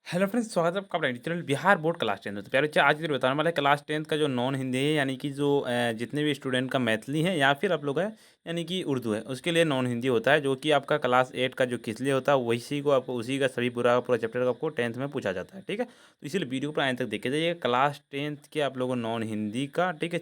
Hello friends, स्वागत है आपका अपने चैनल बिहार बोर्ड क्लास 10 में। तो प्यारे बच्चे, आज ये बताने वाला है क्लास 10 का जो नॉन हिंदी है, यानी कि जो जितने भी स्टूडेंट का मैथिली है या फिर आप लोग है यानी कि उर्दू है, उसके लिए नॉन हिंदी होता है, जो कि आपका क्लास 8 का जो किस लिए होता है वही को आपको उसी का सभी पूरा पूरा चैप्टर का आपको 10th में पूछा जाता है। ठीक है, तो इसीलिए वीडियो पर आने तक देखे जाइए। क्लास 10th के आप लोगों को नॉन हिंदी का, ठीक है,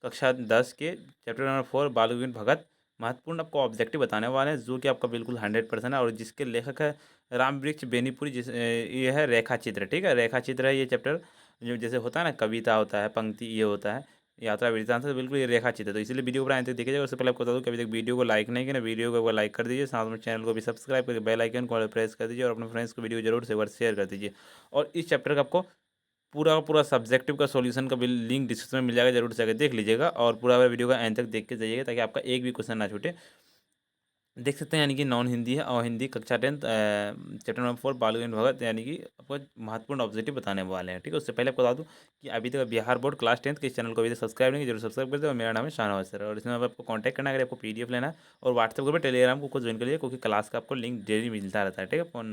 कक्षा 10 के चैप्टर नंबर 4 बाल गोविंद भगत महत्वपूर्ण आपको ऑब्जेक्टिव बताने वाले हैं, जो कि आपका बिल्कुल 100% है और जिसके लेखक है राम वृक्ष बेनीपुरी। ये है रेखा चित्र। ठीक है, रेखा चित्र है ये चैप्टर। जो जैसे होता है ना, कविता होता है, पंक्ति ये होता है, यात्रा वृत्तांत, तो बिल्कुल ये रेखा चित्र है। तो इसलिए वीडियो पर आए तक देखिए जाएगा। उससे पहले आपको बता दूं कि अभी तक वीडियो को लाइक नहीं किया ना, वीडियो को लाइक कर दीजिए, साथ में चैनल को भी सब्सक्राइब करके बेल आइकन को प्रेस कर दीजिए और अपने फ्रेंड्स को वीडियो जरूर से शेयर कर दीजिए। और इस चैप्टर का आपको पूरा का पूरा सब्जेक्टिव का सॉल्यूशन का भी लिंक डिस्क्रिप्शन में मिल जाएगा, जरूर से आकर देख लीजिएगा और पूरा वीडियो का एंड तक देख के जाइएगा, ताकि आपका एक भी क्वेश्चन ना छूटे। देख सकते हैं, यानी कि नॉन हिंदी है और हिंदी कक्षा 10 चैप्टर नंबर 4 बाल गोविंद भगत, यानी कि आपको महत्वपूर्ण ऑब्जेक्टिव बताने वाले हैं। ठीक है, उससे पहले आपको बता दूं कि अभी तक बिहार बोर्ड क्लास 10 के इस चैनल को अभी तक सब्सक्राइब नहीं किया, जरूर सब्सक्राइब कर दे। और मेरा नाम है शाहनवाज सर, और इसमें आपको कॉन्टैक्ट करना है अगर आपको पीडीएफ लेना है, और व्हाट्सएप ग्रुप पर टेलीग्राम को ज्वाइन कर लीजिए, क्योंकि क्लास का आपको लिंक डेली मिलता रहता है। ठीक है,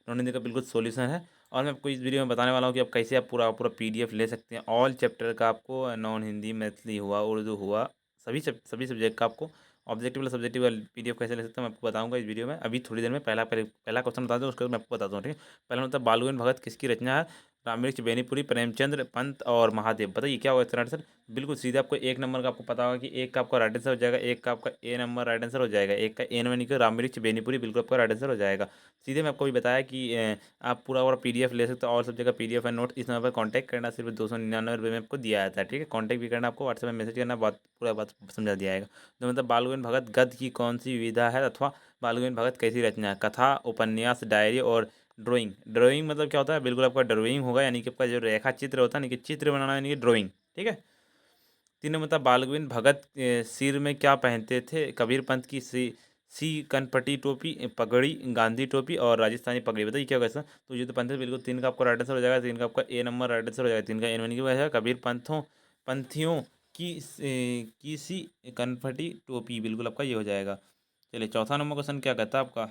नॉन हिंदी का बिल्कुल सोल्यूशन है। और मैं आपको इस वीडियो में बताने वाला हूँ कि आप कैसे आप पूरा पूरा पीडीएफ ले सकते हैं ऑल चैप्टर का। आपको नॉन हिंदी, मैथिली हुआ, उर्दू हुआ, सभी सब्जेक्ट का आपको ऑब्जेक्टिव वाला सब्जेक्टिव वाला पीडीएफ कैसे ले सकते हैं मैं आपको बताऊंगा इस वीडियो में। अभी थोड़ी देर में पहला क्वेश्चन बता दूं, उसके बाद मैं आपको बताता हूँ। ठीक है, पहला मतलब बाल गोविंद भगत किसकी रचना है? रामवृक्ष बेनीपुरी, प्रेमचंद्र पंत और महादेव। बताइए क्या होगा इसका आंसर? बिल्कुल सीधे आपको एक नंबर का आपको पता होगा कि एक का आपका राइट आंसर हो जाएगा, एक का आपका ए नंबर राइट आंसर हो जाएगा, एक का ए नंबर निकल रामवृक्ष बेनीपुरी, बिल्कुल आपका राइट आंसर हो जाएगा। सीधे मैं आपको भी बताया कि आप पूरा पूरा पीडीएफ ले सकते हो, और सब जगह पीडीएफ है नोट। इस नंबर पर कॉन्टैक्ट करना सिर्फ 299 रुपये में आपको दिया जाता है। ठीक है, कॉन्टैक्ट भी करना, आपको व्हाट्सएप में मैसेज करना, बात पूरा बात समझा दिया जाएगा। तो मतलब बाल गोविंद भगत गद्य की कौन सी विधा है, अथवा बाल गोविंद भगत कैसी रचना है? कथा, उपन्यास, डायरी और ड्राइंग। ड्राइंग मतलब क्या होता है? बिल्कुल आपका ड्राइंग होगा, यानी कि आपका जो रेखा चित्र होता है, यानी कि चित्र बनाना, यानी कि ड्राइंग। ठीक है, तीन मतलब बाल गोविंद भगत सिर में क्या पहनते थे? कबीर पंथ की सी कनपटी टोपी, पगड़ी, गांधी टोपी और राजस्थानी पगड़ी। बताइए क्या होगा इसका? तो ये तो पंथ है, बिल्कुल तीन का आपको राइट आंसर हो जाएगा, तीन का आपका ए नंबर राइट आंसर हो जाएगा, तीन का ए नंबर की वजह है कबीर पंथियों की सी कनपटी टोपी, बिल्कुल आपका ये हो जाएगा। चलिए, चौथा नंबर क्वेश्चन क्या कहता है आपका?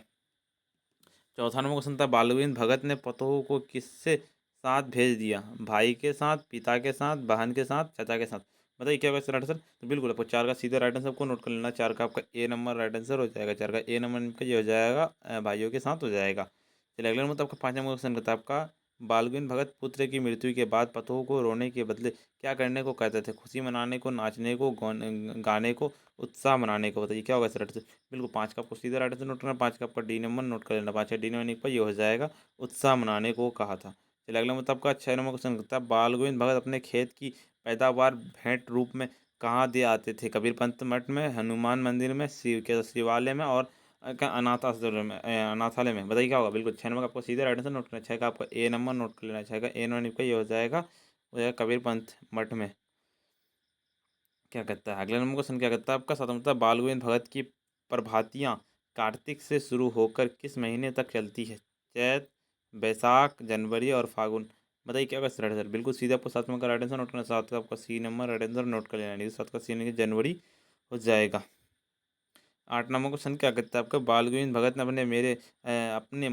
चौथा नंबर क्वेश्चन था, बाल गोविंद भगत ने पतोह को किससे साथ भेज दिया? भाई के साथ, पिता के साथ, बहन के साथ, चाचा के साथ। बताइए क्या होगा इसका राइट आंसर? तो बिल्कुल आपको चार का सीधा राइट आंसर आपको नोट कर लेना। चार का आपका ए नंबर राइट आंसर हो जाएगा, चार का ए नंबर का ये हो जाएगा, भाइयों के साथ हो जाएगा। चलिए, अगला नंबर आपका 5 नंबर क्वेश्चन कहता है आपका, बाल गोविंद भगत पुत्र की मृत्यु के बाद पतोह को रोने के बदले क्या करने को कहते थे? खुशी मनाने को, नाचने को, गाने को, उत्साह मनाने को। बताइए क्या होगा इसका राइट आंसर? बिल्कुल पाँच का आपको सीधा राइट आंसर नोट करना, पाँच का आपका डी नंबर नोट कर लेना, पाँच का डी नंबर पर ये हो जाएगा, उत्साह मनाने को कहा था। चलिए, अगला मतलब आपका 6 नंबर क्वेश्चन करता है, बाल गोविंद भगत अपने खेत की पैदावार भेंट रूप में कहाँ दे आते थे? कबीर पंथ मठ में, हनुमान मंदिर में, शिवालय में और क्या अनाथ आश्रम में, अनाथालय में। बताइए क्या होगा? बिल्कुल 6 नंबर का आपको सीधे राइट आंसर नोट करना है, 6 का आपका ए नंबर नोट कर लेना है, 6 का ए नंबर का ये हो जाएगा कबीर पंथ मठ में। क्या कहता है अगला नंबर क्वेश्चन? क्या कहता है आपका? स्वतंत्रता बाल गोविंद भगत की प्रभातियाँ कार्तिक से शुरू होकर किस महीने तक चलती है? चैत, बैसाख, जनवरी और फागुन। बताइए क्या होगा राइट आंसर? बिल्कुल सीधे आपको सात नंबर का राइट आंसर नोट करना, सात का आपका C number right answer note कर लेना, नहीं तो सात का सी नंबर जनवरी हो जाएगा। आठ नंबर क्वेश्चन क्या कहता है आपका? बाल गोविंद भगत ने अपने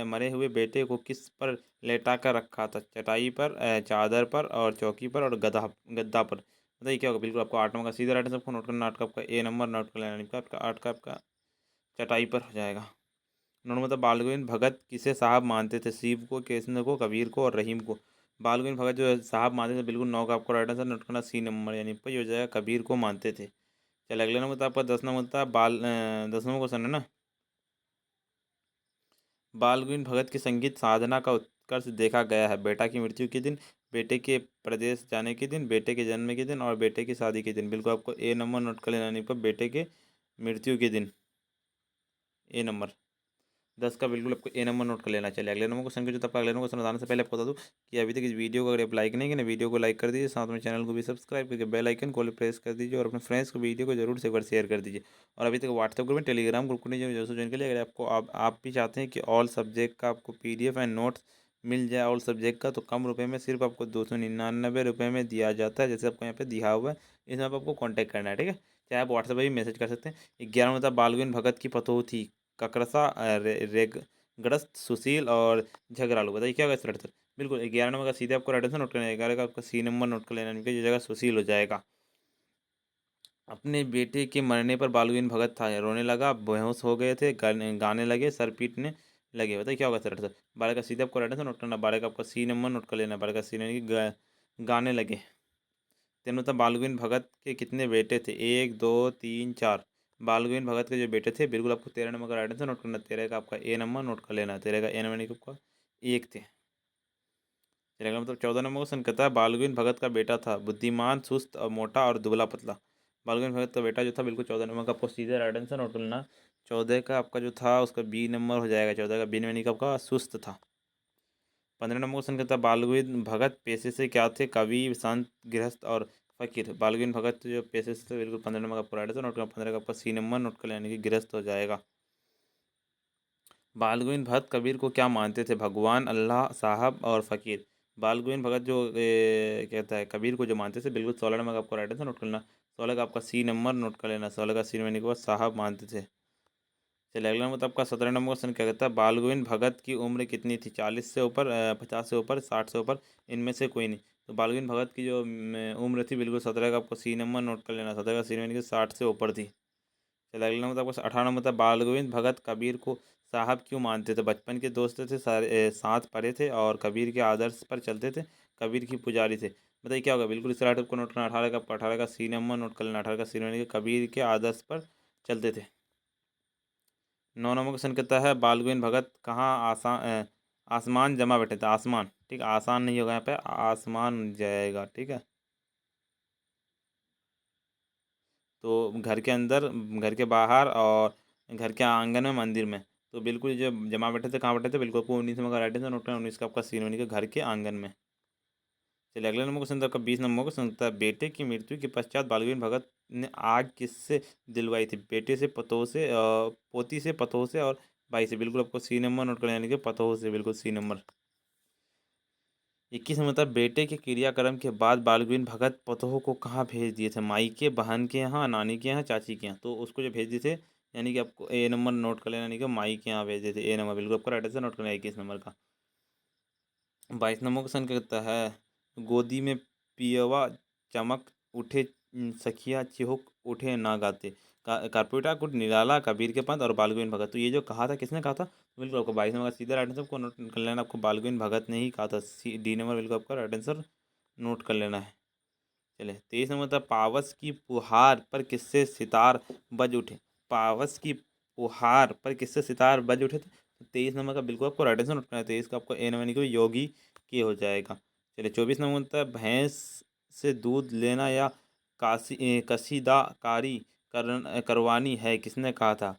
मरे हुए बेटे को किस पर लेटा कर रखा था? चटाई पर, चादर पर और चौकी पर और गद्दा पर। बताइए क्या होगा? बिल्कुल आपको आठ नंबर का सीधा राइट आंसर आपको नोट करना, आठ का आपका ए नंबर नोट कर लेना, आपका आठ का आपका चटाई पर हो जाएगा। नौ मतलब बाल गोविंद भगत किसे साहब मानते थे? शिव को, कृष्ण को, कबीर को और रहीम को। बाल गोविंद भगत जो है साहब मानते थे, बिल्कुल नौ का आपको राइट आंसर नोट करना, सी नंबर, यानी पर ये हो जाएगा कबीर को मानते थे। चल, अगले नंबर था आपका 10 नंबर था, 10 नंबर क्वेश्चन है ना, बाल गोविंद भगत की संगीत साधना का उत्कर्ष देखा गया है? बेटा की मृत्यु के दिन, बेटे के प्रदेश जाने के दिन, बेटे के जन्म के दिन और बेटे की शादी के दिन। बिल्कुल आपको ए नंबर नोट कर लेना, नहीं पर बेटे के मृत्यु के दिन, ए नंबर 10 का बिल्कुल आपको ए नंबर नोट कर लेना। चलिए, अगले नंबर क्वेश्चन के जो आपका अगले नंबर क्वेश्चन बताने से पहले आपको बता दूं कि अभी तक इस वीडियो को अगर आप लाइक नहीं किया ना, वीडियो को लाइक कर दीजिए, साथ में चैनल को भी सब्सक्राइब करके बेल आइकन को प्रेस कर दीजिए और अपने फ्रेंड्स को वीडियो को जरूर से एक बार शेयर कर दीजिए। और अभी तक व्हाट्सएप ग्रुप में, टेलीग्राम ग्रुप को नहीं जरूर ज्वाइन कर लिए, अगर आपको आप भी चाहते हैं कि ऑल सब्जेक्ट का आपको पीडीएफ एंड नोट्स मिल जाए ऑल सब्जेक्ट का, तो कम रुपये में सिर्फ आपको 299 रुपये में दिया जाता है, जैसे आपको यहाँ पे दिया हुआ है। इसमें आपको कॉन्टैक्ट करना है। ठीक है, चाहे आप व्हाट्सएप पर भी मैसेज कर सकते हैं। 11 मतलब बाल गोविंद भगत की पतोह थी ककरसा, गृहस्थ, सुशील और झगड़ालू। बताइए क्या होगा इसका आंसर? बिल्कुल 11 नंबर का सीधे आपको राइट आंसर नोट करना है। 11 का आपका सी नंबर नोट कर लेना है, इनकी जगह सुशील हो जाएगा। अपने बेटे के मरने पर बालवीन भगत था रोने लगा, बेहोश हो गए थे, गाने लगे, सर पीटने लगे। बताइए क्या होगा सर आंसर? 12 का सीधे आपको राइट आंसर नोट करना। 12 का आपका सी नंबर नोट कर लेना। 12 का सी यानी कि गाने लगे। तेनों तो बालवीन भगत के कितने बेटे थे? 1 2 3 4। बालवीन भगत के जो बेटे थे, बिल्कुल आपको 13 नंबर का राइट आंसर नोट करना। 13 का आपका ए नंबर नोट कर लेना। 13 का ए नंबर यानी कि आपका 1 थे। चलेगा मतलब 14 नंबर क्वेश्चन कहता है बालवीन भगत का बेटा था बुद्धिमान, सुस्त और मोटा और दुबला पतला। बालवीन भगत का बेटा जो था, बिल्कुल 14 नंबर का आपको सीधे राइट आंसर नोट कर लेना। 14 का आपका जो था उसका बी नंबर हो जाएगा। 14 का बी यानी कि आपका सुस्त था। 15 नंबर क्वेश्चन कहता है बालवीन भगत पेशे से क्या थे? कवि, संत, गृहस्थ और फकीर। बालवीन भगत जो पेशे से थे, बिल्कुल 15 नंबर का आपको राइट आंसर नोट करना। 15 का आपका सी नंबर नोट कर लेना, यानी कि गृहस्थ हो जाएगा। बाल गोविंद भगत कबीर को क्या मानते थे? भगवान, अल्लाह, साहब और फ़कीर। बाल गोविंद भगत जो कहता है कबीर को जो मानते थे, बिल्कुल 16 नंबर का आपको राइट आंसर नोट करना। 16 का आपका सी नंबर नोट कर लेना। 16 का सी नंबर के बाद साहब मानते थे। चलिए अगला नंबर आपका 17 नंबर क्वेश्चन क्या कहता है बाल गोविंद भगत की उम्र कितनी थी? 40 से ऊपर, 50 से ऊपर, 60 से ऊपर, इनमें से कोई नहीं। तो बाल गोविंद भगत की जो उम्र थी, बिल्कुल 17 का आपको सी नंबर नोट कर लेना। 17 का सी नंबर 60 से ऊपर थी। चलिए अगला नंबर आपको 18 नंबर था बाल गोविंद भगत कबीर को साहब क्यों मानते थे? बचपन के दोस्त थे, सारे साथ पढ़े थे और कबीर के आदर्श पर चलते थे। कबीर की पुजारी थे। बताइए क्या होगा? बिल्कुल इस राइट को नोट करना। 18 का सी नंबर नोट कर लेना। 18 का सी नंबर कबीर के आदर्श पर चलते थे। 9 नंबर क्वेश्चन कहता है बाल गोविंद भगत कहाँ आसमान जमा बैठे थे? आसमान, ठीक है, आसान नहीं होगा यहाँ पे, आसमान जाएगा, ठीक है। तो घर के अंदर, घर के बाहर और घर के आंगन में, मंदिर में। तो बिल्कुल जो जमा बैठे थे, कहाँ बैठे थे? बिल्कुल आपको 19 नंबर का राइट आंसर नोट करना। 19 का आपका सीन होने के घर के आंगन में। चलिए अगले नंबर क्वेश्चन आपका 20 नंबर क्वेश्चन था बेटे की मृत्यु के पश्चात बालवीन भगत ने आग किससे दिलवाई थी? बेटे से, पतोह से, पोती से, पतोह से और भाई से। बिल्कुल आपको सी नंबर नोट करना, यानी कि पतोह से, बिल्कुल सी नंबर। 21 नंबर था बेटे के क्रियाक्रम के बाद बालवीन भगत पतोह को कहाँ भेज दिए थे? माई के, बहन के यहाँ, नानी के यहाँ, चाची के यहाँ। तो उसको जो भेज दिए थे, यानी कि आपको ए नंबर नोट कर लेना, यानी कि माई के यहाँ भेज दिए थे। ए नंबर बिल्कुल आपको राइट आंसर नोट करना है 21 नंबर का। 22 नंबर क्वेश्चन कहता है गोदी में पियवा चमक उठे, सखिया चिहुक उठे ना गाते। कारपोरेटा कुट निराला, कबीर के पंथ और बालगोविंद भगत। तो ये जो कहा था, किसने कहा था? तो बिल्कुल आपको 22 नंबर का सीधा राइट आंसर को नोट कर लेना। आपको बालगोविंद भगत ने ही कहा था। सी डी नंबर बिल्कुल आपका राइट आंसर नोट कर लेना है। चलिए 23 नंबर था पावस की पुहार पर किससे सितार बज उठे? पावस की पुहार पर किससे सितार बज उठे थे? तो 23 नंबर का बिल्कुल आपको राइट आंसर नोट करना है। 23 का आपको ए नंबर को योगी के हो जाएगा। चलिए 24 नंबर था भैंस से दूध लेना या कसीदाकारी करवानी है, किसने कहा था?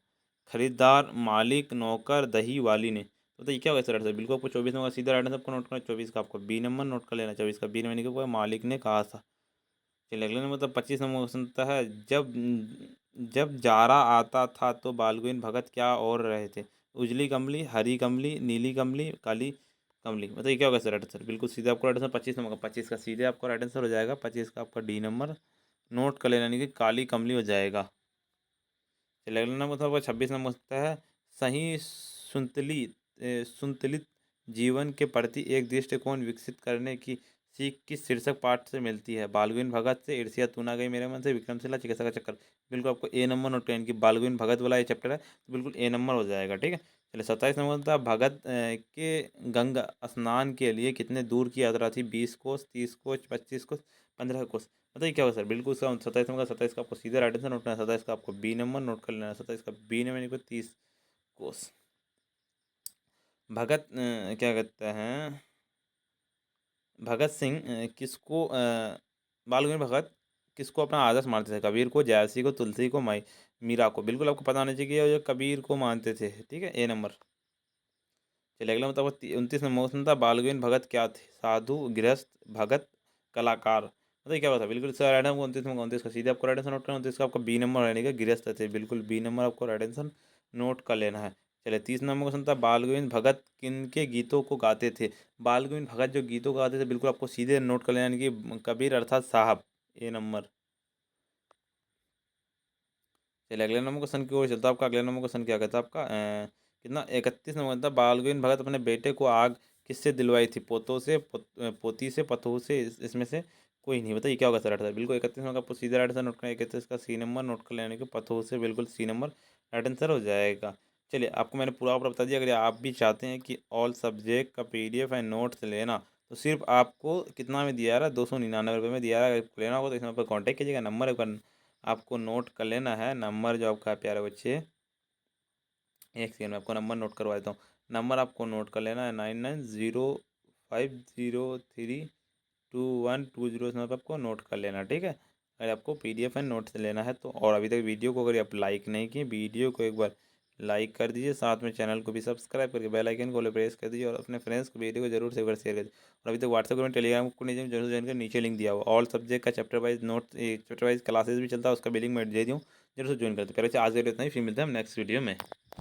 खरीदार, मालिक, नौकर, दही वाली ने। तो ये क्या होगा सर? बिल्कुल आपको 24 नंबर का सीधा राइट आंसर आपको नोट करना है। 24 का आपको बी नंबर नोट कर लेना। 24 का बी नंबर को मालिक ने कहा था। चलिए अगले नंबर, मतलब 25 नंबर क्वेश्चन होता है जब जब जाड़ा आता था तो बालगोविंद भगत क्या और रहे थे? उजली कमली, हरी कमली, नीली कमली, काली कमली। मतलब ये क्या होगा सर राइट आंसर? बिल्कुल सीधे आपको राइट आंसर 25 नंबर का, 25 का सीधे आपका राइट आंसर हो जाएगा। 25 का आपका डी नंबर नोट कर लेना, यानी कि काली कमली हो जाएगा। चलिए अगला नंबर था आपका 26 नंबर होता है सही संतुलित जीवन के प्रति एक दृष्टिकोण विकसित करने की सीख किस शीर्षक पाठ से मिलती है? बालगोविंद भगत से, ईर्ष्या तू ना गई मेरे मन से, विक्रमशिला, चिकित्सा का चक्कर। बिल्कुल आपको ए नंबर नोट टेन की बालगोविंद भगत वाला ये चैप्टर है, तो बिल्कुल ए नंबर हो जाएगा, ठीक है। चलिए 27 नंबर था भगत के गंगा स्नान के लिए कितने दूर की यात्रा थी? 20 कोस, 30 कोस, 25 कोस, 15 कोस। बताइए क्या होगा सर? बिल्कुल उसका 27 नंबर का 27 का आपको सीधे राइट आंसर नोट करना है। 27 का आपको बी नंबर नोट कर लेना है। 27 का बी नंबर यानी कि 30 कोस। भगत क्या कहते हैं भगत सिंह किसको बाल गंगाधर भगत किसको अपना आदर्श मानते थे? कबीर को, जयसी को, तुलसी को, माई मीरा को। बिल्कुल आपको पता होना चाहिए कि ये जो कबीर को मानते थे, ठीक है, ए नंबर। चलिए अगला मतलब 29 नंबर क्वेश्चन था बाल गोविंद भगत क्या थे? साधु, गृहस्थ, भगत, कलाकार। बताइए क्या बात है? बिल्कुल सर राइट नंबर 29 नंबर 29 का सीधे आपको राइट आंसर नोट करना। 29 का आपका बी नंबर रहने का गृहस्थ थे, बिल्कुल बी नंबर आपको राइट आंसर नोट कर लेना है। चलिए 30 नंबर क्वेश्चन था बाल गोविंद भगत किन के गीतों को गाते थे? बाल गोविंद भगत जो गीतों को गाते थे, बिल्कुल आपको सीधे नोट कर लेना, यानी कि कबीर अर्थात साहब, ए नंबर। चलिए अगले नंबर क्वेश्चन की ओर चलता है। आपका अगले नंबर क्वेश्चन क्या कहता है आपका कितना 31 नंबर, मतलब बाल गोविंद भगत अपने बेटे को आग किससे दिलवाई थी? पोतों से, पोती से, पतोह से, इसमें से कोई नहीं। बताइए क्या होगा सर आंसर? बिल्कुल 31 नंबर का सीधा राइट आंसर नोट करें, 31 का सी नंबर नोट कर लेने के पतोह से, बिल्कुल सी नंबर राइट आंसर हो जाएगा। चलिए आपको मैंने पूरा पूरा बता दिया। अगर आप भी चाहते हैं कि ऑल सब्जेक्ट का PDF एंड नोट्स लेना, तो सिर्फ आपको कितना में दिया रहा है, 299 रुपये में दिया रहा है। अगर लेना होगा तो इस नंबर पर कॉन्टैक्ट कीजिएगा। नंबर एक बार आपको नोट कर लेना है। नंबर जो आपका है प्यारे बच्चे, एक सेकेंड में आपको नंबर नोट करवा देता हूँ। नंबर आपको नोट कर लेना है 9905032120। इस नंबर पर आपको नोट कर लेना है, ठीक है। अगर आपको PDF एंड नोट्स लेना है तो, और अभी तक वीडियो को अगर आप लाइक नहीं किए, वीडियो को एक बार लाइक कर दीजिए, साथ में चैनल को भी सब्सक्राइब करके बेल आइकन को प्रेस कर दीजिए, और अपने फ्रेंड्स को वीडियो को जरूर से शेयर कर दीजिए। और अभी तक व्हाट्सएप में, टेलीग्राम को नहीं जरूर ज्वाइन कर, नीचे लिंक दिया हुआ। ऑल सब्जेक्ट का chapter wise note, chapter wise classes भी चलता है, उसका भी लिंक मैं दे दूँ, जरूर से ज्वाइन करते। पहले आज के लिए इतना ही, फिर मिलते हैं हम नेक्स्ट वीडियो में।